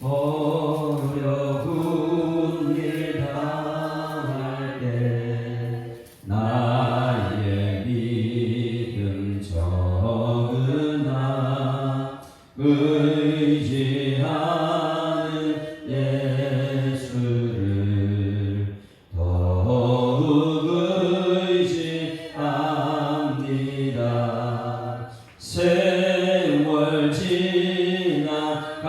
어려운 일 당할 때 나의 믿음 적으나 의지하는 예수를 더욱 의지합니다. 세월 지나갈수록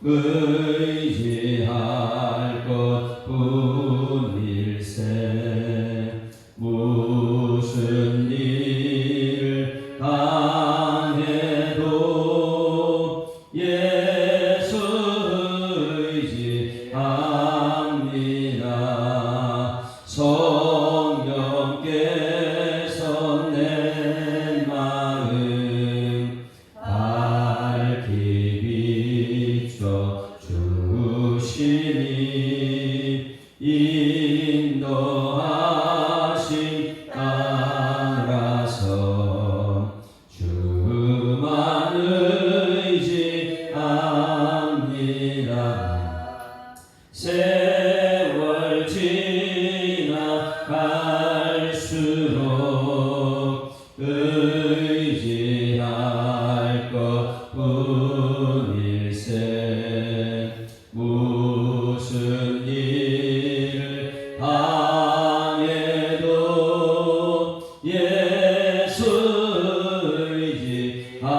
의지할 것뿐일세. 무슨 일을 당해도 예수 의지합니다. 성령께서 내 마음 밝히 비춰 주시니 인도하심 따라서 주만 의지합니다. 세월 지나갈수록 의지할 것뿐일세. 무슨 일을 당해도 예수 의지합니다.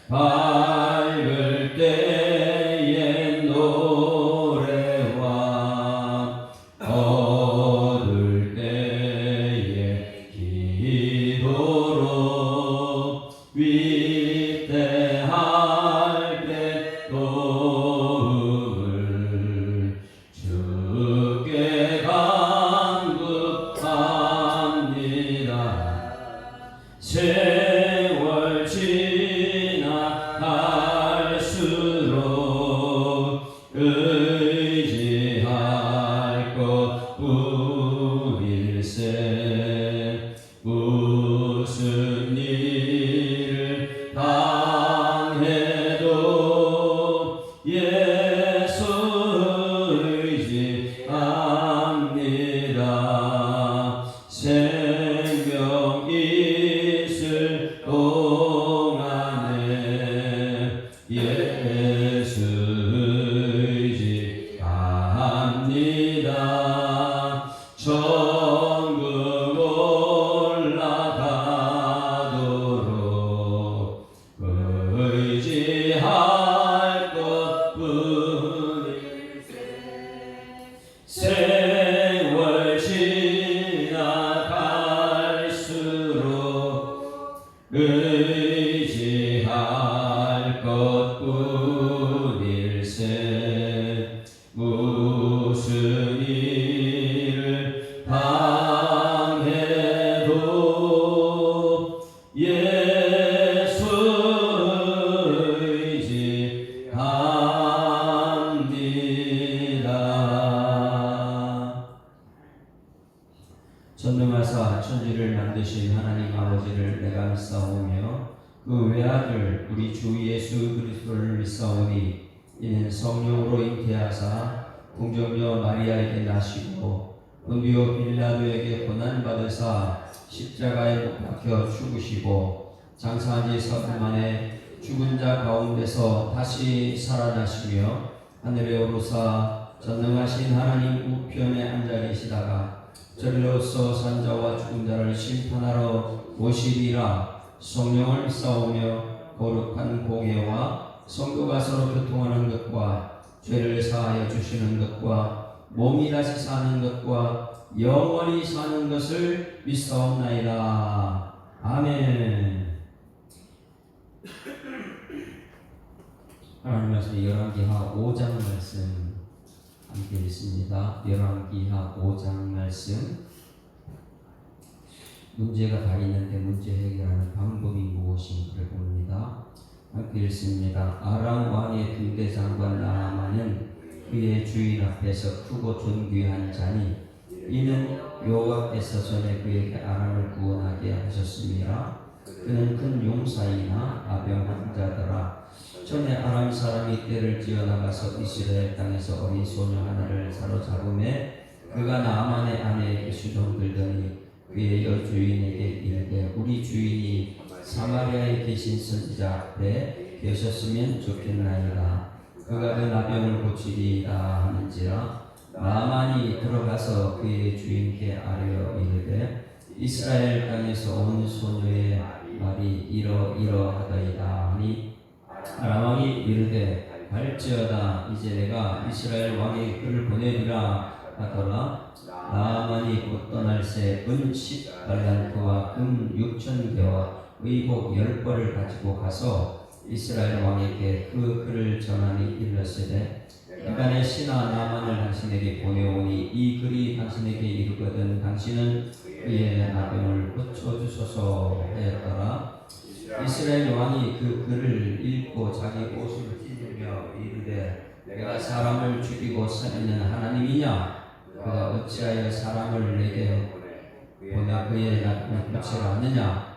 밝을 때에 노래와 어두울 때에 기도로 위대할 때 도움을 주께 간구합니다. 세월 지나갈수록 의지할 것뿐일세. 무슨 일을 당해도 예수 의지합니다. 생명 있을 동안에 예수 의지합니다. 천국 올라가도록 의지할 것뿐일세. 세월 지나갈수록 의지할 것뿐일세. 무슨 일을 당해도 예수 의지합니다. 전능하사 천지를 만드신 하나님 아버지를 내가 믿사오며 그 외아들 우리 주 예수 그리스도를 믿사오니 이는 성령으로 잉태하사 궁정녀 마리아에게 나시고 본디오 빌라도에게 고난받으사 십자가에 못 박혀 죽으시고 장사한 지 사흘 만에 죽은 자 가운데서 다시 살아나시며 하늘에 오르사 전능하신 하나님 우편에 앉아 계시다가 저리로서 산자와 죽은 자를 심판하러 오시리라. 성령을 믿사오며 거룩한 공예와 성도가 서로 교통하는 것과 죄를 사하여 주시는 것과 몸이 다시 사는 것과 영원히 사는 것을 믿사옵나이다. 아멘. 하나님 말씀 열왕기하 5장 말씀 함께 읽습니다. 열왕기하 5장 말씀. 문제가 다 있는데 문제 해결하는 방법이 무엇인가를 봅니다. 함께 읽습니다. 아람 왕의 군대 장관 나아만은 그의 주인 앞에서 크고 존귀한 자니 이는 여호와께서 전에 그에게 아람을 구원하게 하셨습니다. 그는 큰 용사이나 아병한 자더라. 전에 아람 사람이 떼를 지어 나가서 이스라엘 땅에서 어린 소녀 하나를 사로잡음에 그가 나아만의 아내에게 수종 들더니 그의 여주인에게 이르되 우리 주인이 사마리아에 계신 선지자 앞에 계셨으면 좋겠나이다. 그가 그 나병을 고치리이다 하는지라. 나아만이 들어가서 그의 주인께 아뢰어 이르되 이스라엘 땅에서 온 소녀의 말이 이러이러하더이다 하니 아람 왕이 이르되 갈지어다. 이제 내가 이스라엘 왕에게 그를 보내리라 하더라. 나아만이 곧 떠날새 은 10달란트와 금 6,000개와 의복 10벌을 가지고 가서 이스라엘 왕에게 그 글을 전하니 이르시되 이간의 신하 나아만을 당신에게 보내오니 이 글이 당신에게 이르거든 당신은 그의 나병을 고쳐주소서 하였더라. 이스라엘 왕이 그 글을 읽고 자기 옷을 찢으며 이르되 내가 사람을 죽이고 살리는 하나님이냐? 그가 어찌하여 사람을 내게 보내 그의 나병을 고치라 하느냐?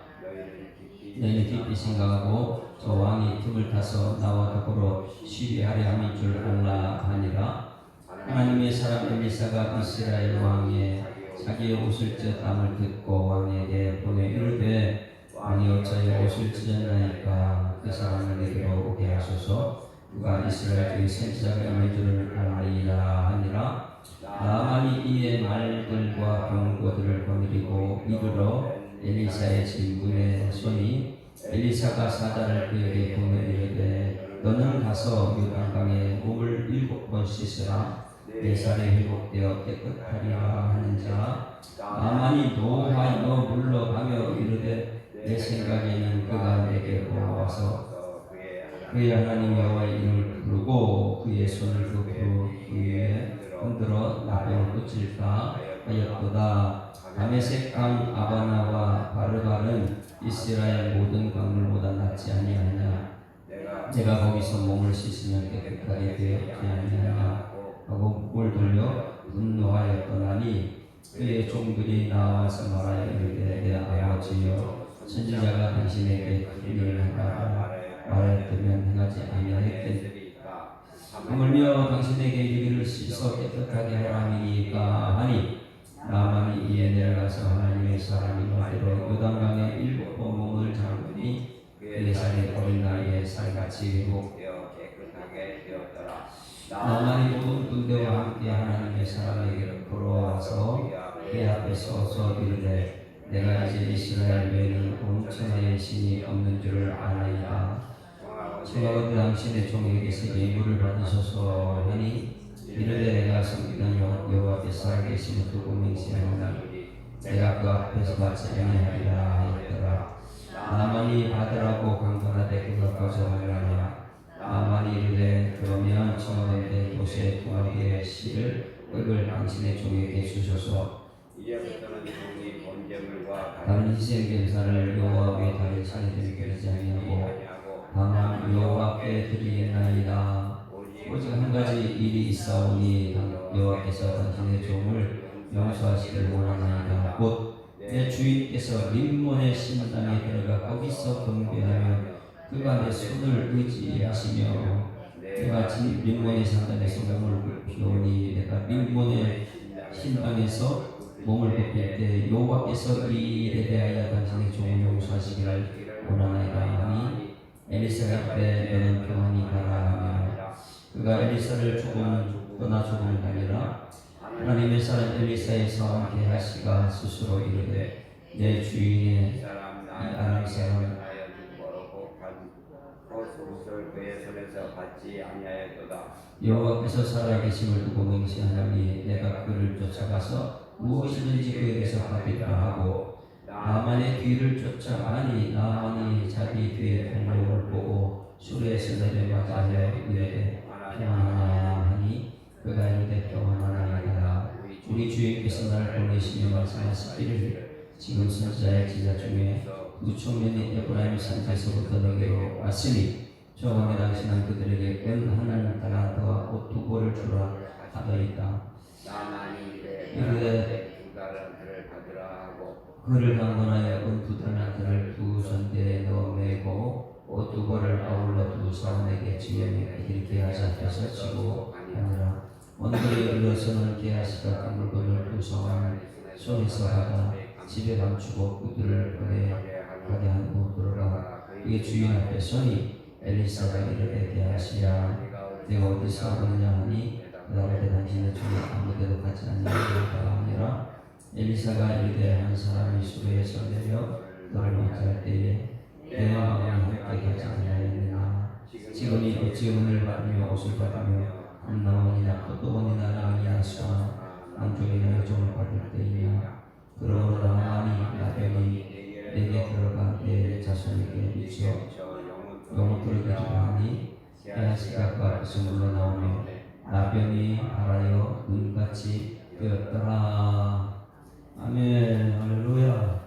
너희는 깊이 생각하고 저 왕이 틈을 타서 나와 더불어 시비하려 함인 줄 알라 하니라. 하나님의 사람 엘리사가 이스라엘 왕의 자기의 옷을 찢었담을 듣고 왕에게 보내 이르되 왕이 어찌하여 옷을 찢었나이까 그 사람을 내게로 오게 하소서. 그가 이스라엘 중에 선지자가 있는 줄을 알리라 하니라. 나아만이 이의 말들과 병거들을 거느리고 이르러 엘리사의 집 문에 서니 엘리사가 사자를 그에게 보내 이르되 너는 가서 요단강에 몸을 7번 씻으라. 내 살이 회복되어 깨끗하리라 하는지라. 나아만이 노하여 물러가며 이르되 내 생각에는 그가 내게로 와서 그의 하나님 여호와의 이름을 부르고 그의 손을 그 위에 흔들어 나병을 고칠까 하였도다. 다메섹 강 아바나와 바르발은 이스라엘 모든 강물보다 낫지 아니하냐? 내가 거기서 몸을 씻으면 깨끗하게 되었지 아니하냐? 하고 목을 돌려 분노하여 떠나니 그의 종들이 나와서 말하여 이르되 내 아버지여 선지자가 당신에게 그 일을 행하라 말하였다면 행하지 아니하였겠나이까. 하물며 당신에게 이르기를 씻어 깨끗하게 하라니까 하니 나아만이 이에 내려가서 하나님의 사람이 말대로 요단강에 7번 몸을 잠그니 그의 살이 어린 나이에 살같이 회복되어 깨끗하게 되었더라. 나아만이 모든 군대와 함께 하나님의 사람에게 걸어와서 그의 앞에 서서 이르되 내가 이제 이스라엘 외에는 온 천하에 신이 없는 줄을 아나이다. 청하건대 당신의 종에게서 예물을 받으소서 하니 이르되 내가 섬기던 여호와께서 살아계심을 두고 맹세하노니 내가 그 앞에서 받지 아니하리라 하였더라. 나아만이 받으라고 강건하되 그가 거절하느냐. 나아만이 이르되 그러면 청하건대 도시의 두마리의 실을 흙을 당신의 종에게 주소서. 이제부터는 종이 번제물과 다른 희생 제사를 여호와 위에 다른 차례를 드리지 아니하고 다만 여호와께 드리겠나이다. 오직 한 가지 일이 있사오니 여호와께서 당신의 종을 용서하시길 원하나이다. 곧 내 주인께서 림몬의 신당에 들어가 거기서 경배하며 그가 내 손을 의지하시며 내가 림몬의 산당에서 몸을 굽히오니 내가 림몬의 신당에서 몸을 굽힐 때 여호와께서 이 일에 대하여 당신의 종을 용서하시기를 원하나이다 하니 엘리사가 이르되 너는 평안히 가라 하며 그가 엘리사를 떠나 죽음을 당하니라. 하나님의 사람 엘리사의 사원 게하시가 스스로 이르되 내 주인의 이 아람 사람 여호와께서 살아계심을 두고 맹세하노니 내가 그를 쫓아가서 무엇이든지 그에게서 받으리라 하고 나아만의 뒤를 쫓아가니 나아만이 자기 뒤에 동물을 보고 수레에서 내려맞아하여 이르되 평안하냐 하니 그가 이르되 평안하나이다. 우리 주인께서 나를 보내시며 말씀하시기를 지금 선지자의 제자 중에 두 청년이 에브라임 산지에서부터 너에게로 왔으니 저번에 당신은 그들에게 은 하나님 달란트와 옷 2벌을 주라 하더이다. 이르되 그를 강건하여 은 2달란트를 두 두 손대에 넣어 매고 옷 두 벌을 아울러 두 사람에게 지혜에 이를 게하시 앞에서 지고 하니라. 언덕에 이르러서는 게하시가 그 물건을 두 성을 손에서 하다 집에 감추고 그들을 보내 가게 한 후 들어가 그의 주인 앞에 서니 엘리사가 이르되 게하시야 내가 어디서 오느냐 하니 그날에 당신의 주인 아무데도 가지 않느니라 하니라. 엘리사가 이르되 한 사람이 수레에서 내려 너를 맞이할 때에 내 마음이 함께 가지 아니하였느냐. 지금이 어찌 은을 받으며 옷을 받으며 암나원이나 포도원이나 양이나 소나 남종이나 여종을 받을 때이냐. 그러므로 나만이 나병이 내게 들어가 내 자손에게 미쳐 영혼들을 가져가니 게하시가 그 앞에서 물러나오며 나병이 발하여 눈같이 되었더라. 아멘. 할렐루야.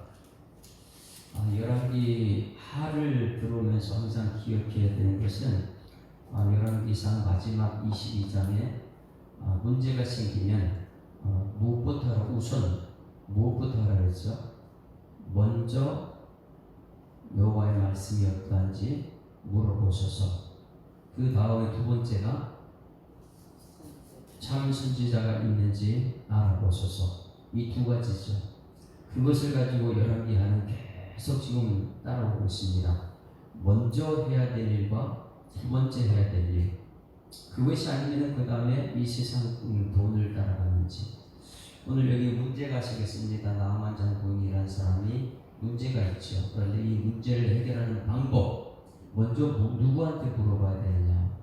열왕기 하를 들어오면서 항상 기억해야 되는 것은 열왕기상 마지막 22장에 문제가 생기면 무엇부터 하라 그랬죠? 먼저 여호와의 말씀이 어떠한지 물어보소서. 그 다음에 두 번째가 참 선지자가 있는지 알아보소서. 이 두 가지죠. 그것을 가지고 열왕기하는 계속 지금 따라오고 있습니다. 먼저 해야 될 일과 두 번째 해야 될 일. 그것이 아니면 그 다음에 이 세상 돈을 따라가는지. 오늘 여기 문제가 생겼습니다. 나아만 장군이라는 사람이 문제가 있죠. 그런데 이 문제를 해결하는 방법 먼저 누구한테 물어봐야 되느냐.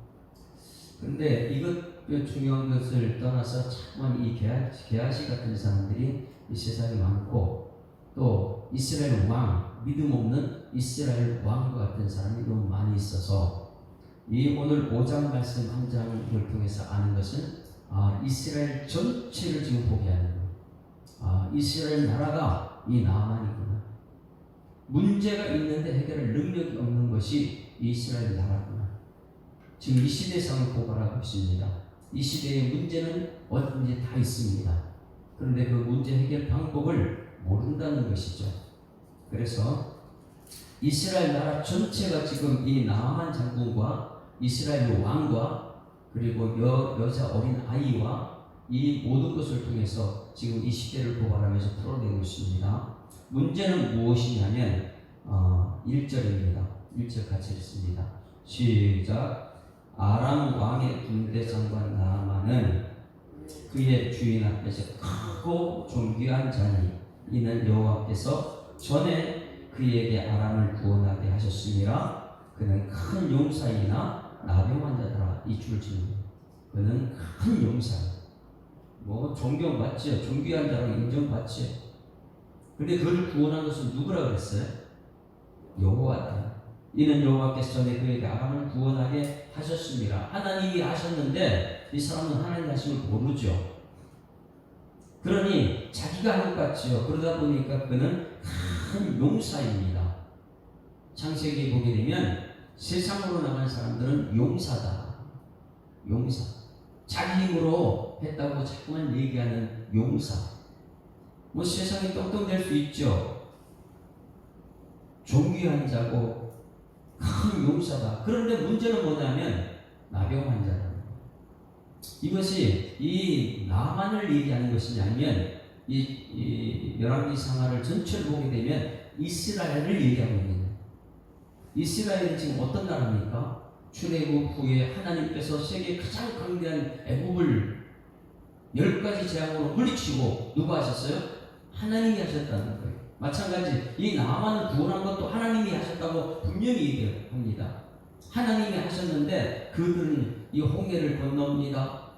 그런데 이것 중요한 것을 떠나서 참만 이 게하시 같은 사람들이 이 세상에 많고 또 이스라엘 왕, 믿음 없는 이스라엘 왕과 같은 사람이 너무 많이 있어서 이 오늘 5장 말씀 한 장을 통해서 아는 것은 이스라엘 전체를 지금 보게 하는 거예요. 이스라엘 나라가 이 나만이구나. 문제가 있는데 해결할 능력이 없는 것이 이스라엘 나라구나. 지금 이 시대상을 고발하고 있습니다. 이 시대의 문제는 어딘지 다 있습니다. 그런데 그 문제 해결 방법을 모른다는 것이죠. 그래서 이스라엘 나라 전체가 지금 이 나아만 장군과 이스라엘 왕과 그리고 여자 어린 아이와 이 모든 것을 통해서 지금 이 시대를 고발하면서 풀어내고 있습니다. 문제는 무엇이냐면 1절입니다. 1절 같이 읽습니다. 시작. 아람 왕의 군대 장관 나아만은 그의 주인 앞에서 크고 존귀한 자니 이는 여호와께서 전에 그에게 아람을 구원하게 하셨습니다. 그는 큰 용사이나 나병 환자더라. 이 줄 지는 그는 큰 용사. 존경받지요. 존귀한 자로 인정받지요. 근데 그를 구원한 것은 누구라 그랬어요? 여호와다. 이는 여호와께서 전에 그에게 아람을 구원하게 하셨습니다. 하나님이 하셨는데 이 사람은 하나님 하심을 모르죠. 그러니 자기가 한 것 같지요. 그러다 보니까 그는 큰 용사입니다. 창세기에 보게 되면 세상으로 나간 사람들은 용사다. 용사. 자기 힘으로 했다고 자꾸만 얘기하는 용사. 세상이 똥똥될 수 있죠. 존귀한 자고 큰 용사다. 그런데 문제는 뭐냐면 나병 환자다. 이것이 이 나만을 얘기하는 것이냐 아니면 이 열왕기 상하를 전체를 보게 되면 이스라엘을 얘기하고 있는 거예요. 이스라엘은 지금 어떤 나라입니까? 출애굽 후에 하나님께서 세계 가장 강대한 애굽을 10가지 재앙으로 물리치고 누가 하셨어요? 하나님이 하셨다는 거예요. 마찬가지 이 나만을 구원한 것도 하나님이 하셨다고 분명히 얘기합니다. 하나님이 하셨는데 그들은 이 홍해를 건넙니다.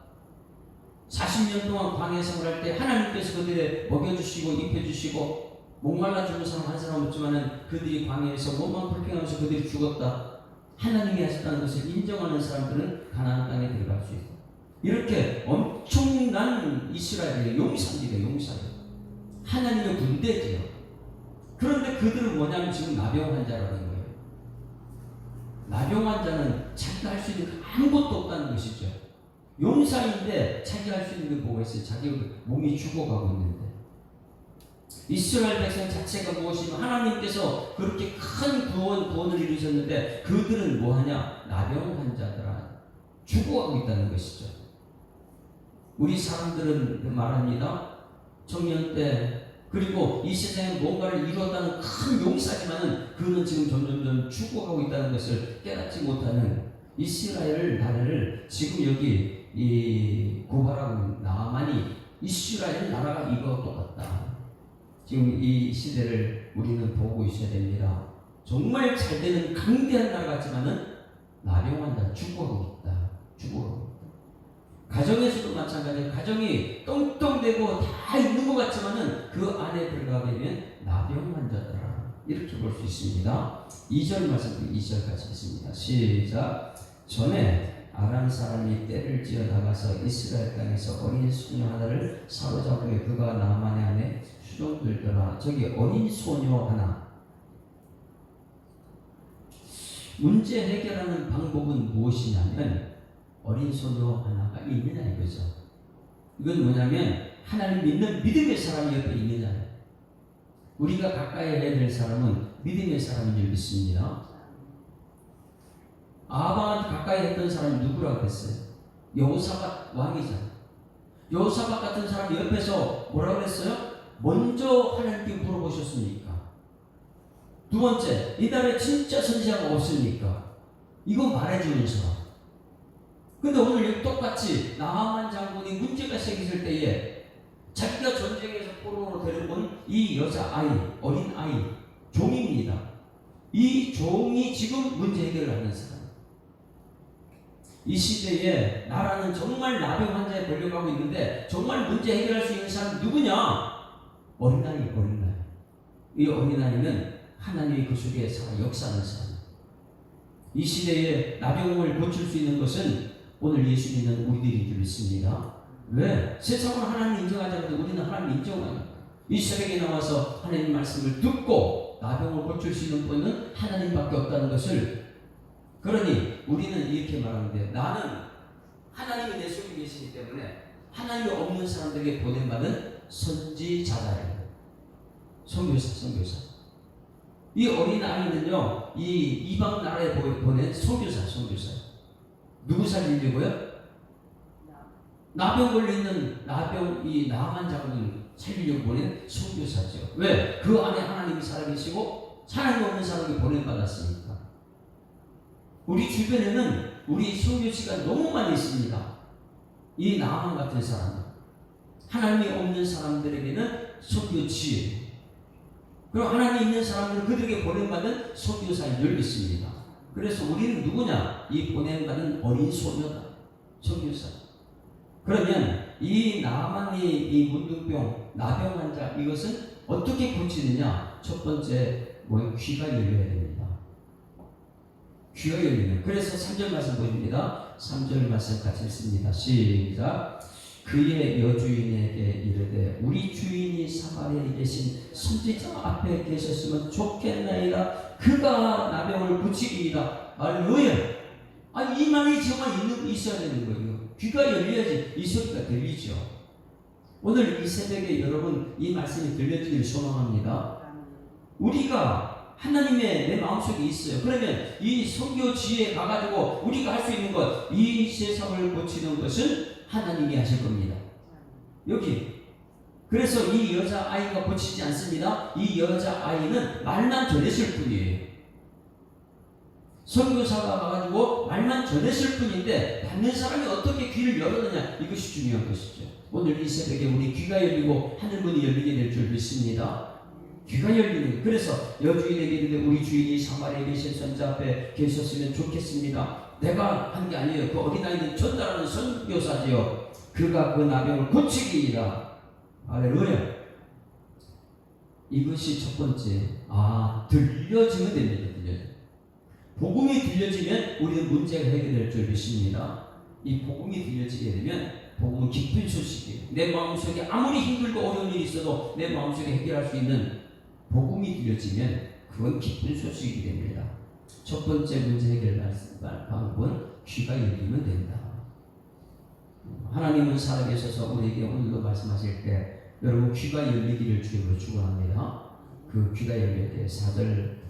40년 동안 광야 생활할 때 하나님께서 그들에 먹여주시고 입혀주시고 목말라 죽은 사람 한 사람 없지만은 그들이 광야에서 몸만 불평하면서 그들이 죽었다. 하나님이 하셨다는 것을 인정하는 사람들은 가나안 땅에 들어갈 수 있고 이렇게 엄청난 이스라엘의 용사들이에요. 용사들. 하나님의 군대지요. 그런데 그들은 뭐냐면 지금 나병 환자라는 거예요. 나병 환자는 자기가 할 수 있는 게 아무것도 없다는 것이죠. 용사인데 자기가 할 수 있는 게 뭐가 있어요? 자기 몸이 죽어가고 있는데 이스라엘 백성 자체가 무엇이면 하나님께서 그렇게 큰 구원을 이루셨는데 그들은 뭐하냐? 나병 환자들아 죽어가고 있다는 것이죠. 우리 사람들은 말합니다. 청년 때 그리고 이 세상에 뭔가를 이루었다는 큰 용사지만은 그는 지금 점점점 죽어가고 있다는 것을 깨닫지 못하는 이스라엘 나라를 지금 여기 이 고발하고 있는 나만이 이스라엘 나라가 이거와 똑같다. 지금 이 시대를 우리는 보고 있어야 됩니다. 정말 잘 되는 강대한 나라 같지만은 나병 환자 죽어가고 있다. 죽어가고 있다. 가정에서도 마찬가지예요. 가정이 똥똥대고 다 있는 것 같지만은 그 안에 들어가게 되면 나병 환자더라. 이렇게 볼 수 있습니다. 2절 말씀 2절 같이 읽습니다. 시작. 전에 아람 사람이 떼를 지어 나가서 이스라엘 땅에서 어린 소녀 하나를 사로잡으며 그가 나만의 안에 수종들더라. 저기 어린 소녀 하나. 문제 해결하는 방법은 무엇이냐면 어린 소녀 하나가 있느냐 이거죠. 이건 뭐냐면 하나님 믿는 믿음의 사람이 옆에 있느냐. 우리가 가까이 해야 될 사람은 믿음의 사람인 줄 믿습니다. 아합한테 가까이 했던 사람이 누구라고 그랬어요? 여호사밧 왕이잖아요. 여호사밧 같은 사람이 옆에서 뭐라고 그랬어요? 먼저 하나님께 물어보셨습니까? 두 번째, 이달에 진짜 선지자가 없습니까? 이거 말해주는 사람. 근데 오늘 여기 똑같이 나하만 장군이 문제가 생겼을 때에 자기가 전쟁에서 포로로 데려온 이 여자 아이, 어린 아이, 종입니다. 이 종이 지금 문제 해결을 하는 사람. 이 시대에 나라는 정말 나병 환자에 걸려가고 있는데 정말 문제 해결할 수 있는 사람은 누구냐? 어린아이, 어린아이. 이 어린아이는 하나님이 그 속에 살아 역사하는 사람. 이 시대에 나병을 고칠 수 있는 것은 오늘 예수 믿는 우리들인 줄 믿습니다. 왜? 세상은 하나님 인정하지 않는데 우리는 하나님 인정합니다. 이 새벽에 나와서 하나님 말씀을 듣고 나병을 고칠 수 있는 분은 하나님밖에 없다는 것을. 그러니 우리는 이렇게 말하는데 나는 하나님이 내 속에 계시기 때문에 하나님이 없는 사람들에게 보낸받은 선지자다. 선교사. 이 어린 아이는요, 이 이방 나라에 보낸 선교사. 누구 살리려고요? 나병 걸리는 이 나만 장군 살리려고 보낸 선교사죠. 왜? 그 안에 하나님이 살아계시고 하나님 없는 사람이 보낸받았으니까. 우리 주변에는 우리 선교지가 너무 많이 있습니다. 이 나만 같은 사람, 하나님이 없는 사람들에게는 선교지. 그리고 하나님 있는 사람들은 그들에게 보낸받은 선교사인 줄 믿습니다. 그래서 우리는 누구냐? 이 보낸받은 어린 소녀다. 선교사. 그러면 이 나만이 이 문둥병, 나병 환자 이것은 어떻게 고치느냐? 첫 번째 귀가 열려야 됩니다. 귀가 열리는. 그래서 3절 말씀 보입니다. 3절 말씀 같이 읽습니다. 시작. 그의 여주인에게 이르되 우리 주인이 사마리아에 계신 선지자 앞에 계셨으면 좋겠나이다. 그가 나병을 고치리이다. 할렐루야. 이 말이 정말 있어야 되는 거예요. 귀가 열려야지 이 소리가 들리죠. 오늘 이 새벽에 여러분 이 말씀이 들려주기를 소망합니다. 우리가 하나님의 내 마음속에 있어요. 그러면 이 선교지에 가가지고 우리가 할 수 있는 것, 이 세상을 고치는 것은 하나님이 하실 겁니다. 여기. 그래서 이 여자아이가 고치지 않습니다. 이 여자아이는 말만 전했을 뿐이에요. 선교사가 가가지고 말만 전했을 뿐인데 받는 사람이 어떻게 귀를 열었느냐, 이것이 중요한 것이죠. 오늘 이 새벽에 우리 귀가 열리고 하늘문이 열리게 될 줄 믿습니다. 귀가 열리는. 그래서 여주인에게 이르되 우리 주인이 사마리아에 계신 선지자 앞에 계셨으면 좋겠습니다. 내가 한 게 아니에요. 그 어린아이는 전달하는 선교사지요. 그가 그 나병을 고치리이다. 할렐루야. 이것이 첫 번째. 들려지면 됩니다. 복음이 들려지면 우리는 문제가 해결될 줄 믿습니다. 이 복음이 들려지게 되면 복음은 기쁜 소식이에요. 내 마음속에 아무리 힘들고 어려운 일이 있어도 내 마음속에 해결할 수 있는 복음이 들려지면 그건 기쁜 소식이 됩니다. 첫 번째 문제 해결 방법은 귀가 열리면 된다. 하나님은 살아계셔서 우리에게 오늘도 말씀하실 때 여러분 귀가 열리기를 주님으로 축원합니다. 그 귀가 열릴 때 4절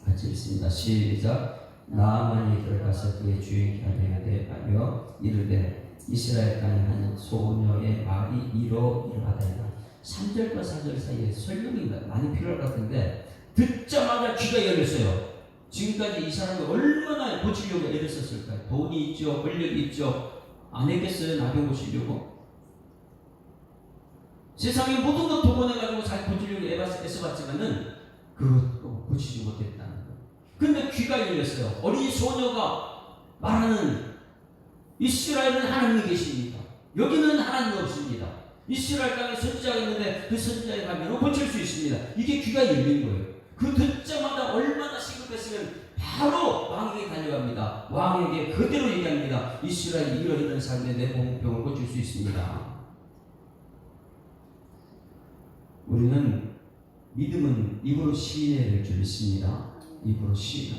같이 읽습니다. 시작. 나아만이 들어가서 그의 주인께 대하여 이르되 이스라엘 땅에 한 소녀의 말이 이러하다이다. 3절과 4절 사이에 설명이 많이 필요할 것 같은데 듣자마자 귀가 열렸어요. 지금까지 이 사람이 얼마나 고치려고 애를 썼을까요? 돈이 있죠, 권력이 있죠. 안 했겠어요? 나병 고치려고. 세상의 모든 것 동원해가지고 잘 고치려고 애써봤지만은 그것도 고치지 못했다는 거예요. 근데 귀가 열렸어요. 어린 소녀가 말하는 이스라엘은 하나님이 계십니다. 여기는 하나님이 없습니다. 이스라엘 땅에 선지자가 있는데 그 선지자에 가면 고칠 수 있습니다. 이게 귀가 열린 거예요. 그 듣자마자 얼마나 시급했으면 바로 왕에게 달려갑니다. 왕에게 그대로 얘기합니다. 이스라엘이 이러이러한 삶에 내 병을 고칠 수 있습니다. 우리는 믿음은 입으로 시인해야 될 줄 믿습니다. 입으로 시인.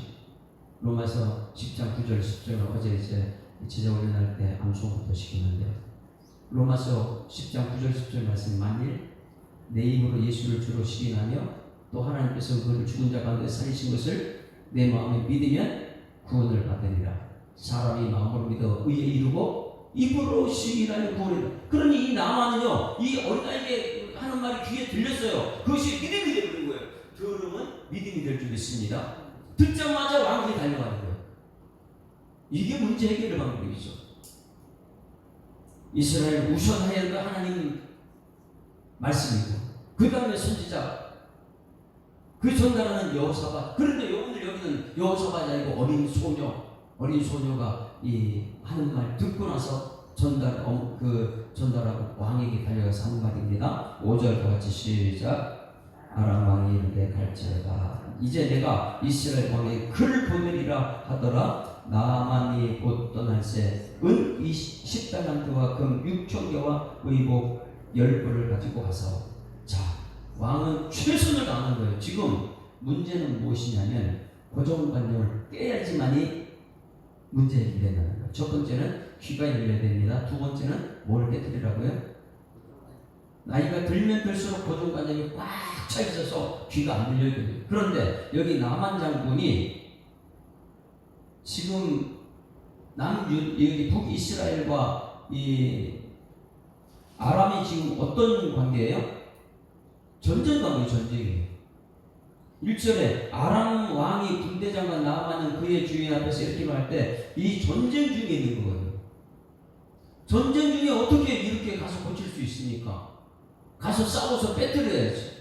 로마서 10장 9절 10절 어제 이제 제자 훈련할 때 암송부터 시키는데요. 로마서 10장 9절 10절 말씀 만일 내 입으로 예수를 주로 시인하며 또 하나님께서 그를 죽은 자 가운데 살리신 것을 내 마음에 믿으면 구원을 받으리라. 사람이 마음으로 믿어 의에 이르고 입으로 시인하여 구원이다. 그러니 이 나만은요 이 어린아이에게 하는 말이 귀에 들렸어요. 그것이 믿음이 되는 거예요. 들으면 믿음이 될 줄 믿습니다. 듣자마자 왕이 달려가는 거예요. 이게 문제 해결의 방법이죠. 이스라엘 우선 해야 할 하나님 말씀이고 그 다음에 선지자 그 전달하는 여호사밧. 그런데 오늘 여기는 여호사밧이 아니고 어린 소녀가 이 하는 말 듣고 나서 전달하고 왕에게 달려가서 하는 말입니다. 5절 같이 시작. 아람 왕이 이르되 갈지어다. 이제 내가 이스라엘 왕의 그를 보내리라 하더라. 나아만이 곧 떠날새 은 10달란트와 금 6,000개와 의복 10벌을 가지고 가서. 자, 왕은 최선을 다하는 거예요. 지금 문제는 무엇이냐면 고정관념을 깨야지만이 문제 해결된다는 거예요. 첫 번째는 귀가 열려야 됩니다. 두 번째는 뭘 깨뜨리라고요? 나이가 들면 들수록 고정관념이 꽉 차 있어서 귀가 안 들려요. 그런데 여기 나만 장군이 지금 여기 북이스라엘과 이 아람이 지금 어떤 관계예요? 전쟁 관계, 전쟁이에요. 1절에 아람 왕이 군대장관 나아만은 그의 주인 앞에서 이렇게 말할 때 이 전쟁 중에 있는 거예요. 전쟁 중에 어떻게 이렇게 가서 고칠 수 있습니까? 가서 싸워서 빼뜨려야지.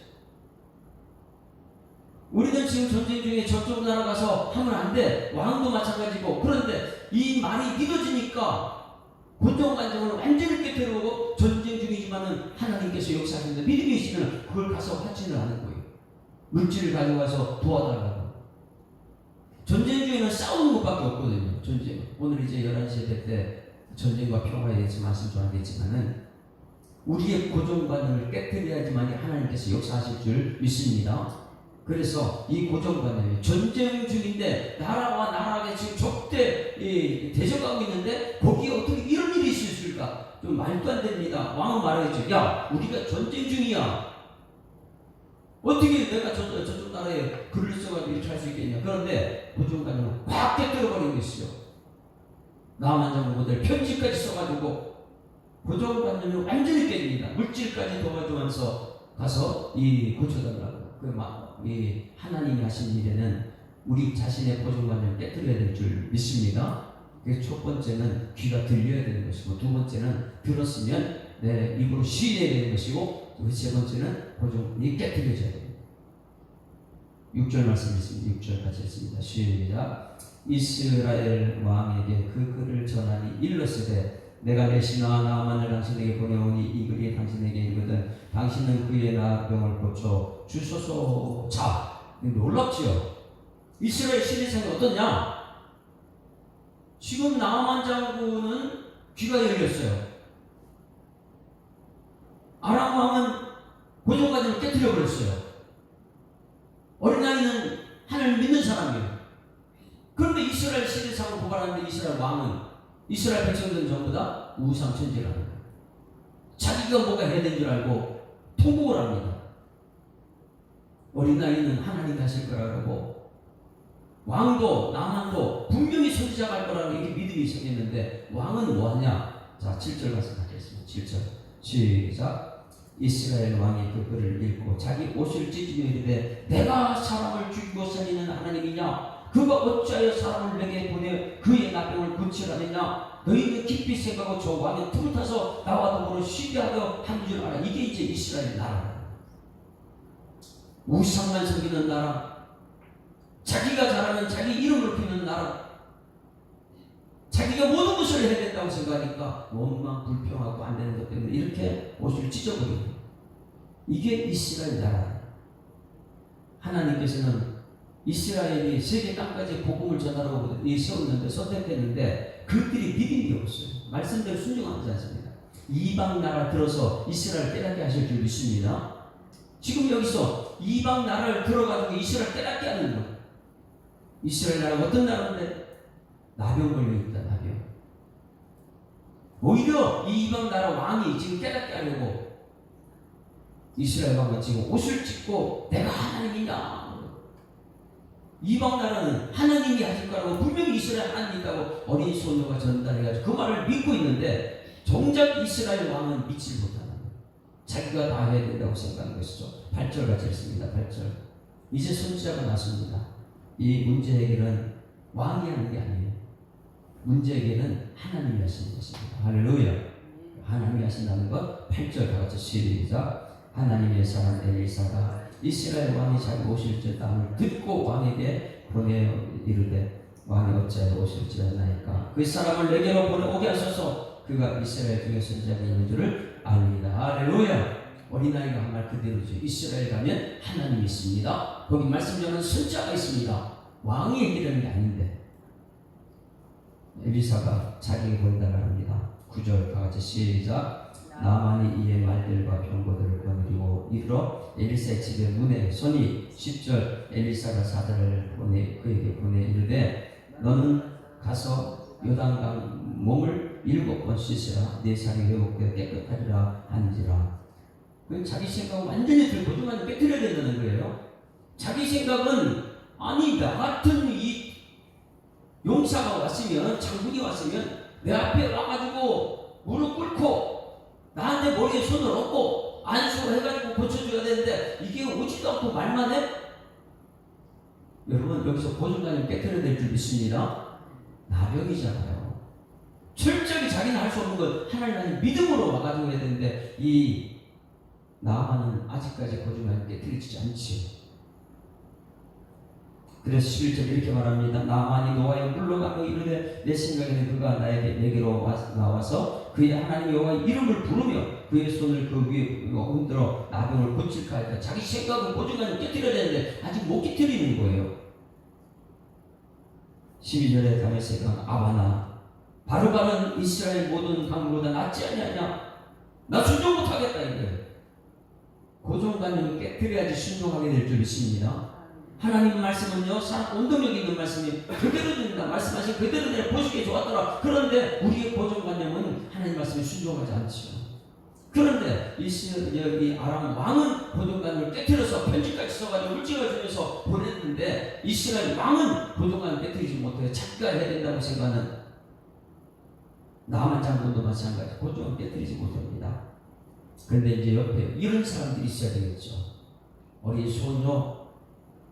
우리는 지금 전쟁 중에 저쪽 나라 가서 하면 안 돼. 왕도 마찬가지고. 그런데 이 말이 믿어지니까 고정관념을 완전히 깨뜨리고 전쟁 중이지만은 하나님께서 역사하신다. 믿음이 있으면 그걸 가서 확진을 하는 거예요. 물질을 가져가서 도와달라고. 전쟁 중에는 싸우는 것밖에 없거든요. 전쟁. 오늘 이제 11시 예배 때 전쟁과 평화에 대해서 말씀 좀 하겠지만은 우리의 고정관념을 깨뜨려야지만 하나님께서 역사하실 줄 믿습니다. 그래서 이 고정관념이 전쟁 중인데 나라와 나라가 지금 적대 대적하고 있는데 거기에 어떻게 이런 일이 있을 수 있을까? 좀 말도 안 됩니다. 왕은 말하겠죠. 야, 우리가 전쟁 중이야. 어떻게 내가 저쪽 나라에 글을 써가지고 이렇게 할 수 있겠냐. 그런데 고정관념을 꽉 깨뜨려버리고 있어요. 나만 장군 모델 편지까지 써가지고 고정관념을 완전히 깹니다. 물질까지 도와주면서 가서 고쳐달라고. 이 하나님이 하신 일에는 우리 자신의 고정관념을 깨뜨려야 될 줄 믿습니다. 그래서 첫 번째는 귀가 들려야 되는 것이고, 두 번째는 들었으면 내 입으로 시인해야 되는 것이고, 세 번째는 고정관념이 깨뜨려져야 됩니다. 6절 말씀 있습니다. 6절 같이 했습니다. 시작. 이스라엘 왕에게 그 글을 전하니 일렀으되 내가 내 신하 나아만을 당신에게 보내오니 이 글이 당신에게 이르거든 당신은 그의 나병을 고쳐 주소서. 자, 놀랍지요? 이스라엘 시대상이 어떠냐? 지금 나아만 장군은 귀가 열렸어요. 아람 왕은 고정관념을 깨뜨려 버렸어요. 어린아이는 하나님을 믿는 사람이에요. 그런데 이스라엘 시대상을 고발하는데 이스라엘 왕은 이스라엘 백성들은 전부 다 우상 천지를 하는 거예요. 자기가 뭐가 해야 되는 줄 알고 통곡을 합니다. 어린아이는 하나님이 하실 거라 그러고 왕도 나만도 분명히 선지자가 할 거라는 이렇게 믿음이 생겼는데 왕은 뭐하냐? 자 7절 가서 가겠습니다. 7절 시작. 이스라엘 왕이 그 글을 읽고 자기 옷을 찢으며 이르되 내가 사람을 죽이고 살리는 하나님이냐? 그가 어찌하여 사람을 내게 보내 그의 나병을 고치라느냐? 너희는 깊이 생각하고 저 왕의 틈을 타서 나와 더불어 시비하여 하는 줄 알아. 이게 이제 이스라엘 나라. 우상만 섬기는 나라, 자기가 잘하면 자기 이름을 피는 나라, 자기가 모든 것을 해야 된다고 생각하니까 원망 불평하고 안 되는 것 때문에 이렇게 옷을 찢어버리고, 이게 이스라엘 나라. 하나님께서는 이스라엘이 세계 땅까지 복음을 전하라고 세웠는데, 선택했는데 그들이 믿음이 없어요. 말씀대로 순종하지 않습니다. 이방 나라 들어서 이스라엘 깨닫게 하실 줄 믿습니다. 지금 여기서 이방 나라를 들어가지고 이스라엘 깨닫게 하는 거예요. 이스라엘 나라가 어떤 나라인데? 나병 걸려있다. 나병. 오히려 이 이방 나라 왕이 지금 깨닫게 하려고 이스라엘 왕은 지금 옷을 찢고 내가 하나님이냐. 이방 나라는 하나님이 하실 거라고 분명히 이스라엘 하나님이 있다고 어린 소녀가 전달해가지고 그 말을 믿고 있는데 정작 이스라엘 왕은 믿지 못하는 거예요. 자기가 다 해야 된다고 생각하는 것이죠. 8절 같이 읽습니다. 8절. 이제 선지자가 나섭니다. 이 문제 해결은 왕이 하는 게 아니에요. 문제 해결은 하나님이 하시는 것입니다. 할렐루야. 하나님이 하신다는 것. 8절 다 같이 시작. 하나님의 사람 엘리사가 이스라엘 왕이 자기 옷을 찢었다함을 듣고 왕에게 보내어 이르되 왕이 어찌하여 옷을 찢었나이까 그 사람을 내게로 보내오게 하소서. 그가 이스라엘 중에 선지자가 있는 줄을 압니다. 할렐루야. 어린아이가 한 말 그대로죠. 이스라엘 가면 하나님이 있습니다. 거기 말씀 전하는 선지자가 있습니다. 왕이 얘기하는 게 아닌데 엘리사가 자기에게 보낸다고 합니다. 9절 다 같이 시작. 나만이 이의 말들과 병거들을 거느리고 이르러 엘리사의 집의 문에 서니 10절 엘리사가 사자를 그에게 보내 이르되 너는 가서 요단강 몸을 7번 씻으라 내 살이 회복되어 깨끗하리라 하는지라. 자기 생각은 완전히 들고중간에 깨뜨려야 된다는 거예요. 자기 생각은 아니 나 같은 이 용사가 왔으면 장군이 왔으면 내 앞에 와가지고 무릎 꿇고 나한테 머리에 손을 얹고 안수를 해가지고 고쳐줘야 되는데 이게 오지도 않고 말만 해? 여러분 여기서 고중간을 깨뜨려야 될 줄 믿습니다. 나병이잖아요. 철저히 자기는 할 수 없는 걸 하나님 믿음으로 와가지고 해야 되는데 이 나만은 아직까지 고중간을 깨뜨리지 않지. 그래서 11절 이렇게 말합니다. 나만이 노아에 물러가며 이르되 내 생각에는 그가 내게로 나와서 그의 하나님 여호와의 이름을 부르며 그의 손을 그 위에 흔들어 나병을 고칠까 할까. 자기 생각은 고중간을 깨뜨려야 되는데 아직 못 깨뜨리는 거예요. 12절에 다메섹은 아바나 바르바는 이스라엘 모든 강보다 낫지 아니하냐. 나 순종 못하겠다 이거예요. 고정관념을 깨뜨려야지 순종하게 될 줄 믿습니다. 하나님 말씀은요, 온동력 있는 말씀이 그대로 됩니다. 말씀하신 그대로 내가 보시기에 좋았더라. 그런데 우리의 고정관념은 하나님 말씀에 순종하지 않죠. 그런데 이 아람 왕은 고정관념을 깨뜨려서 편지까지 써가지고 물질을 주면서 보냈는데 이스라엘 왕은 고정관념을 깨뜨리지 못해요. 자기가 해야 된다고 생각하는 나만 장군도 마찬가지 고정을 깨뜨리지 못합니다. 그런데 이제 옆에 이런 사람들이 있어야 되겠죠. 어린 소녀,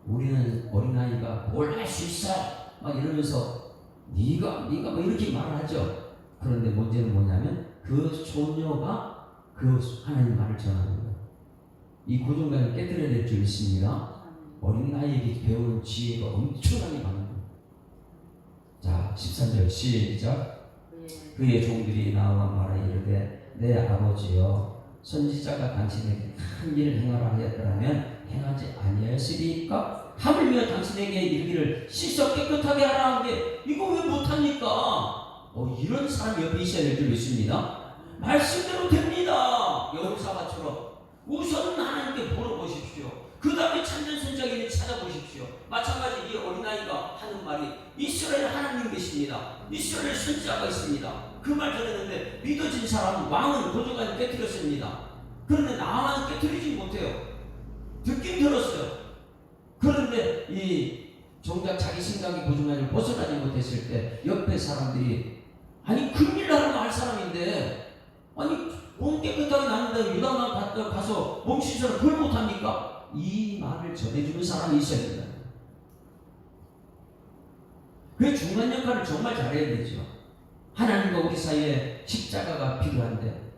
우리는 어린아이가 뭘 할 수 있어 막 이러면서 네가 뭐 이렇게 말을 하죠. 그런데 문제는 뭐냐면 그 소녀가 그 하나님 말을 전하는 거예요. 이 고정관을 깨뜨려야 될 줄 믿습니다. 어린아이에게 배우는 지혜가 엄청나게 많은 거예요. 자 13절 시작. 그의 종들이 나와 말하 이르되 내 아버지여 선지자가 당신에게 큰 일을 행하라 하였더라면 행하지 아니하였으리까? 하물며 당신에게 이르기를 씻어 깨끗하게 하라 하는데 이거 왜 못합니까? 이런 사람 옆에 있어야 될 줄 믿습니다. 말씀대로 됩니다. 여호사밧처럼 우선 하나님께 물어보십시오. 그 다음에 참된 선지자에게 찾아보십시오. 마찬가지 이 어린아이가 하는 말이 이스라엘 하나님 계십니다. 이스라엘 선지자가 있습니다. 그 말 전했는데 믿어진 사람 왕은 고조관을 깨뜨렸습니다. 그런데 나만은 깨뜨리지 못해요. 듣긴 들었어요. 그런데 이 정작 자기 생각이 고조관을 벗어나지 못했을 때 옆에 사람들이 아니 큰일 나라고 할 사람인데 아니 몸 깨끗하게 나는데 유다만 가서 몸 씻어라 그걸 못합니까? 이 말을 전해주는 사람이 있어야 된다. 그 중간 역할을 정말 잘해야 되죠. 하나님과 우리 사이에 십자가가 필요한데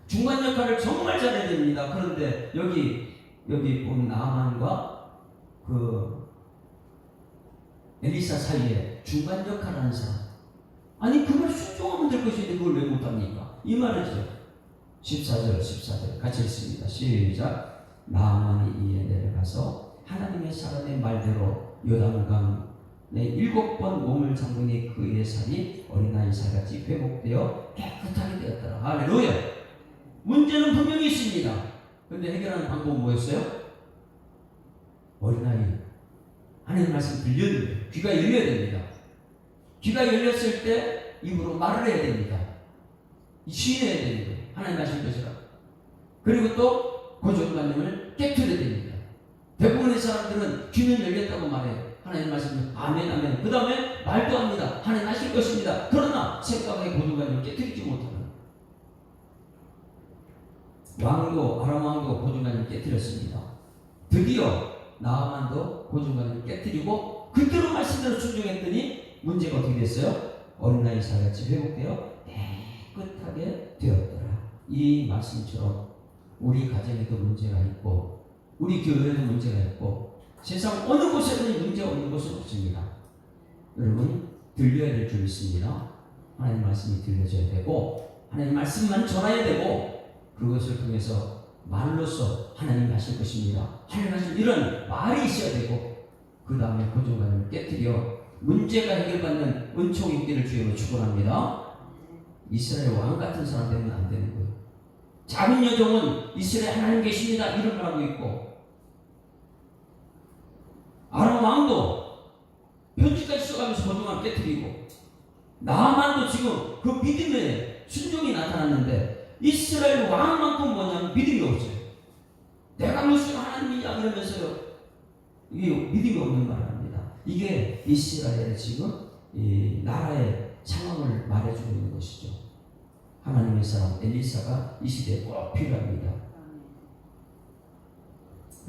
중간 역할을 정말 잘해야 됩니다. 그런데 여기 보면 나아만과 그 엘리사 사이에 중간 역할을 하는 사람, 아니 그걸 순종하면 될 것인데 그걸 왜 못합니까? 이 말이죠. 14절 같이 읽습니다. 시작. 나아만이 이에 내려가서 하나님의 사람의 말대로 요단강에 7번 몸을 잠그니 그의 살이 어린아이 살같이 회복되어 깨끗하게 되었더라. 할렐루야. 문제는 분명히 있습니다. 그런데 해결하는 방법은 뭐였어요? 어린아이 하나님 말씀 들려야 돼요. 귀가 열려야 됩니다. 귀가 열렸을 때 입으로 말을 해야 됩니다. 시인해야 됩니다. 하나님 말씀 것이라. 그리고 또 고정관념을 깨트려야 됩니다. 대부분의 사람들은 귀는 열렸다고 말해요. 하나님 말씀 아멘 아멘. 그 다음에 말도 합니다. 하나님 하실 것입니다. 그러나 생각의 고정관념을 깨트리지 못하는 아람 왕도 고정관념을 깨트렸습니다. 드디어 나아만도 고정관념을 깨트리고 그대로 말씀대로 순종했더니 문제가 어떻게 됐어요? 어린아이 살같이 회복되어 깨끗하게 되었더라. 이 말씀처럼 우리 가정에도 문제가 있고 우리 교회에도 문제가 있고 세상 어느 곳에도 문제가 없는 곳은 없습니다. 여러분 들려야 될 줄 믿습니다. 하나님 말씀이 들려져야 되고 하나님 말씀만 전해야 되고 그것을 통해서 말로써 하나님 하실 것입니다. 하나님 하실 이런 말이 있어야 되고 그 다음에 고정관념을 깨뜨려 문제가 해결받는 은총이 있기를 주님으로 축원합니다. 이스라엘 왕 같은 사람 되면 안 되는 거예요. 작은 여종은 이스라엘 하나님 계십니다 이런 말 하고 있고 아람 왕도 편지까지 써가면서 고정관념을 깨뜨리고 나아만도 지금 그 믿음의 순종이 나타났는데 이스라엘 왕만큼 뭐냐면 믿음이 없어요. 내가 무슨 하나님이냐 이러면서요. 이게 믿음이 없는 말을 합니다. 이게 이스라엘의 지금 이 나라의 상황을 말해주고 있는 것이죠. 하나님의 사람 엘리사가 이 시대에 꼭 필요합니다.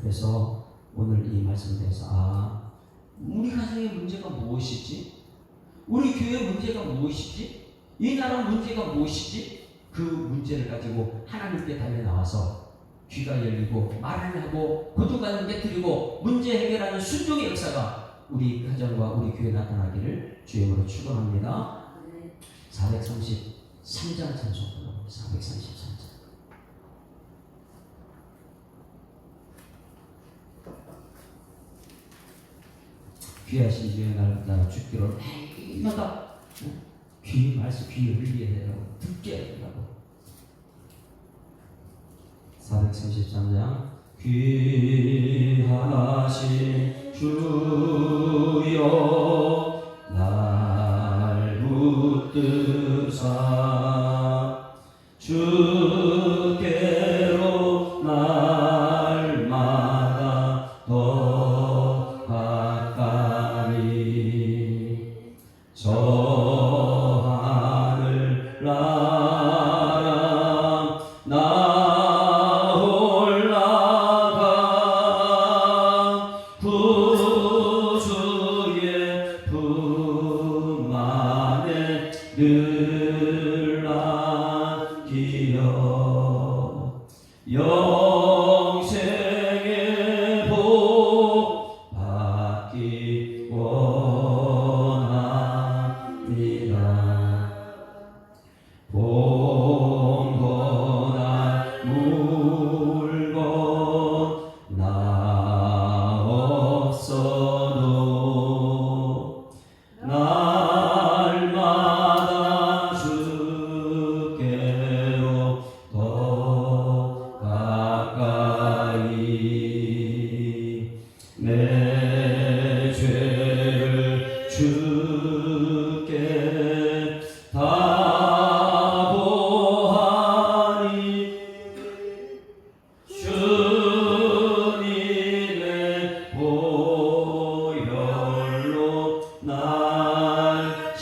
그래서 오늘 이 말씀에 대해서 우리 가정의 문제가 무엇이지? 우리 교회의 문제가 무엇이지? 이 나라 문제가 무엇이지? 그 문제를 가지고 하나님께 달려 나와서 귀가 열리고 말을 하고 고정관념을 깨뜨리고 문제 해결하는 순종의 역사가 우리 가정과 우리 교회에 나타나기를 주님으로 축원합니다. 433장 찬송 불러봅니다. 433장. 귀하신 주의 날 주기로 해마다 귀 말씀 귀 열리게 해요. 듣게 하라고. 433장. 귀하신 주여 날 붙드사 주께로 날마다 더 가까이 저 하늘 나라 나 올라가 구주의 품 안에 늘 안기어 영생의 복 받기 원하네.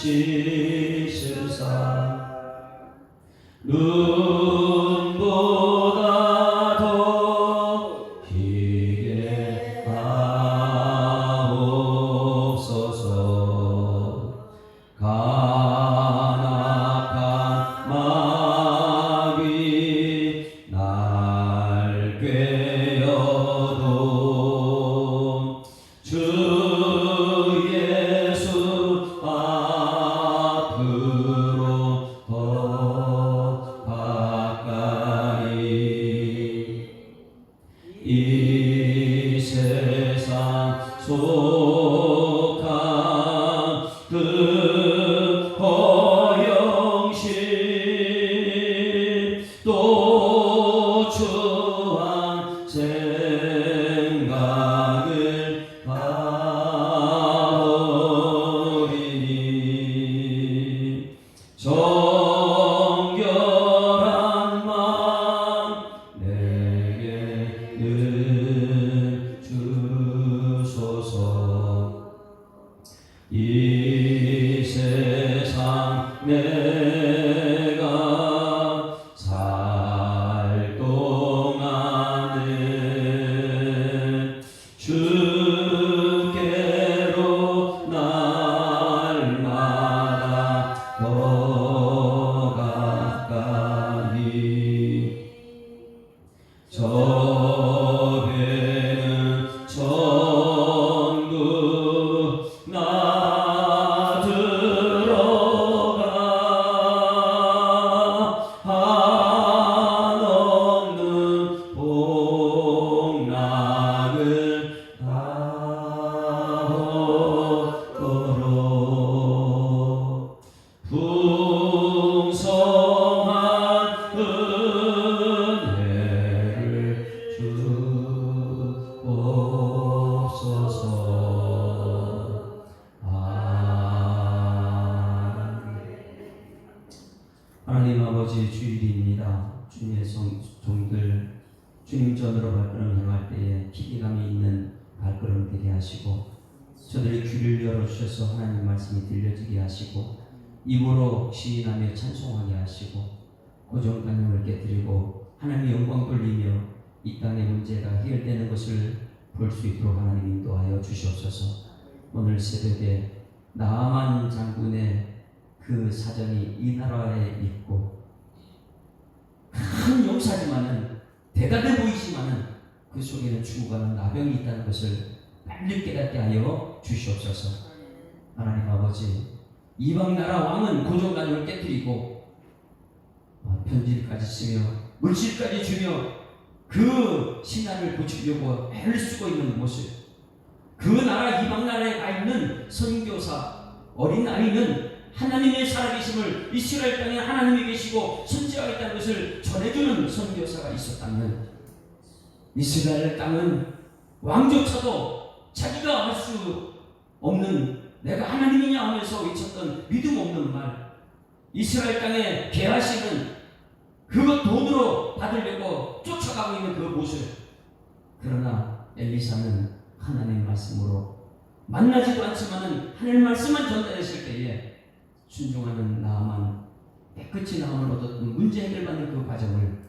씻으사 눈보다 더 희게 하옵소서. 간악한 마귀 날 꿰어도 주 예수 앞으로 더 가까이 이 세상 속한 그 허영심 또 추한 생각을 가버리니 정결한 마음 내게 늘 주소서. 이 세상 내가 살 동안은 주께로 날마다 더 가까이 저 배는 천국 나 들어가 한없는 복락을 다 얻도록 풍성한 은혜를 주옵소서. 하나님 아버지, 주일입니다. 주님의 종들 주님 전으로 발걸음 행할 때에 기대감이 있는 발걸음 되게 하시고 저들의 귀를 열어주셔서 하나님 말씀이 들려지게 하시고 입으로 시인하며 찬송하게 하시고 고정관념을 깨뜨리고 하나님의 영광 돌리며 이 땅의 문제가 해결되는 것을 볼 수 있도록 하나님 인도하여 주시옵소서. 오늘 새벽에 나아만 장군의 그 사정이 이 나라에 있고 큰 용사지만은 대단해 보이지만은 그 속에는 죽어가는 나병이 있다는 것을 빨리 깨닫게 하여 주시옵소서. 하나님 아버지, 이방 나라 왕은 고정관념을 깨뜨리고 편지까지 쓰며 물질까지 주며 그 신앙을 고치려고 애를 쓰고 있는 모습, 그 나라 이방 나라에 가 있는 선교사 어린 아이는 하나님의 살아계심을 이스라엘 땅에 하나님이 계시고 선지자가 있다는 것을 전해주는 선교사가 있었다면 이스라엘 땅은 왕조차도 자기가 할 수 없는 내가 하나님이냐 하면서 외쳤던 믿음 없는 말, 이스라엘 땅에 게하시는 그것 돈으로 받으려고 쫓아가고 있는 그 모습. 그러나 엘리사는 하나님 말씀으로 만나지도 않지만은 하나님 말씀만 전달했을 때에 순종하는 나아만 깨끗이 나음을 얻었던 문제 해결받는 그 과정을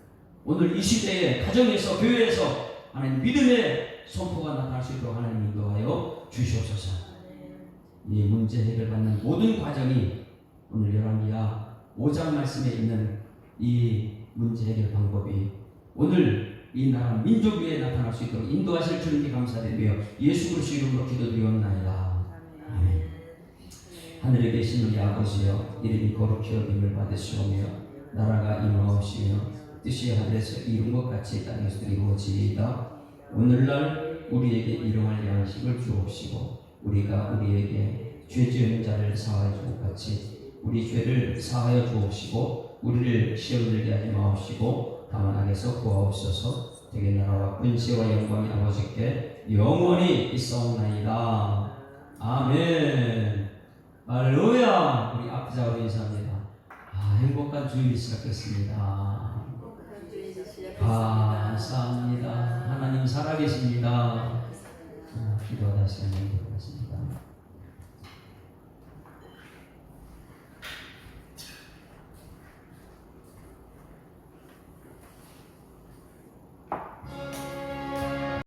오늘 이 시대에 가정에서 교회에서 하나님 믿음의 선포가 나타날 수 있도록 하나님 인도하여 주시옵소서. 이 문제 해결받는 모든 과정이 오늘 열왕기하 5장 말씀에 있는 이 문제 해결 방법이 오늘 이 나라 민족 위에 나타날 수 있도록 인도하실 주님께 감사드리며 예수 그리스도 이름으로 기도드리옵나이다. 아멘. 하늘에 계신 우리 아버지여, 이름이 거룩히 여김을 받으시오며 나라가 임하옵시며 뜻이 하늘에서 이룬 것 같이 땅에서도 이루어지이다. 오늘날 우리에게 일용할 양식을 주옵시고 우리가 우리에게 죄 지은 자를 사하여 준 것 같이 우리 죄를 사하여 주옵시고 우리를 시험 들게 하지 마옵시고 다만 악에서 구하옵소서. 되게 나라와 권세와 영광이 아버지께 영원히 있사옵나이다. 아멘. 할렐루야. 우리 앞자로 인사합니다. 행복한 주일 시작했습니다. 감사합니다. 하나님 살아계십니다. 기도하다 시간이 되었습니다.